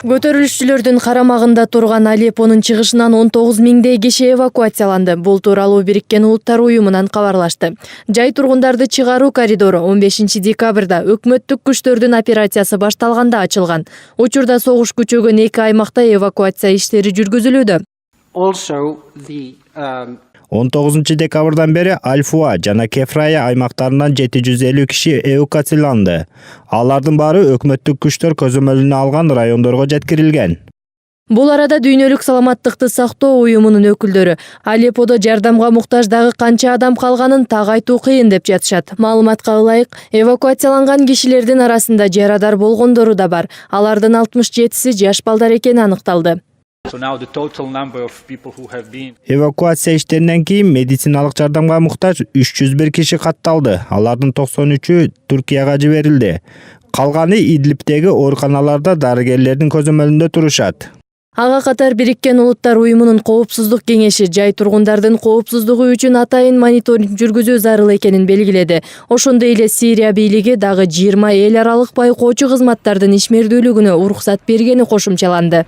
Көтөрүлүшчүлөрдүн карамагында турган Алеппонун чыгышынан 19 миңдей киши эвакуацияланды. Бул тууралуу Бириккен Улуттар уюмунан кабарлашты. Жай тургундарды чыгаруу коридору 15 декабрда өкмөттүк күчтөрдүн операциясы башталганда ачылган. Учурда согуш күчөгөн 2 аймакта эвакуация иштери жүргүзүлүүдө. 19 декабрдан бери Аль-Фуа жана Кефрая аймактарынан 750 киши эвакуацияланды. Алардын баары өкмөттүк күчтөр көзөмөлүнө алган райондорго жеткирилген. Бул арада Дүйнөлүк саламаттыкты сактоо уюмунун өкүлдөрү Алепподо жардамга муктаж дагы канча адам калганын так айтуу кыйын деп жатышат. Маалыматка ылайык, эвакуацияланган кишилердин арасында жарадар болгондору да бар. Алардын 67-си жаш балдар экени аныкталды. Эвакуация иштеринен кийин медициналык жардамга муктаж 301 киши катталды. Алардын 93-ü Түркияга жиберилди. Калганы Идлибтеги ооруканаларда дарыгерлердин көзөмөлүндө турушат. Ага катар Бириккен Улуттар уюмунун коопсуздук кеңеши жай тургундардын коопсуздугу үчүн атайын мониторинг жүргүзүү зарыл экенин белгиледи. Ошондой эле Сирия бийлиги дагы 20 эл аралык байкоочу кызматтардын ишмердүүлүгүнө уруксат бергени кошумчаланды.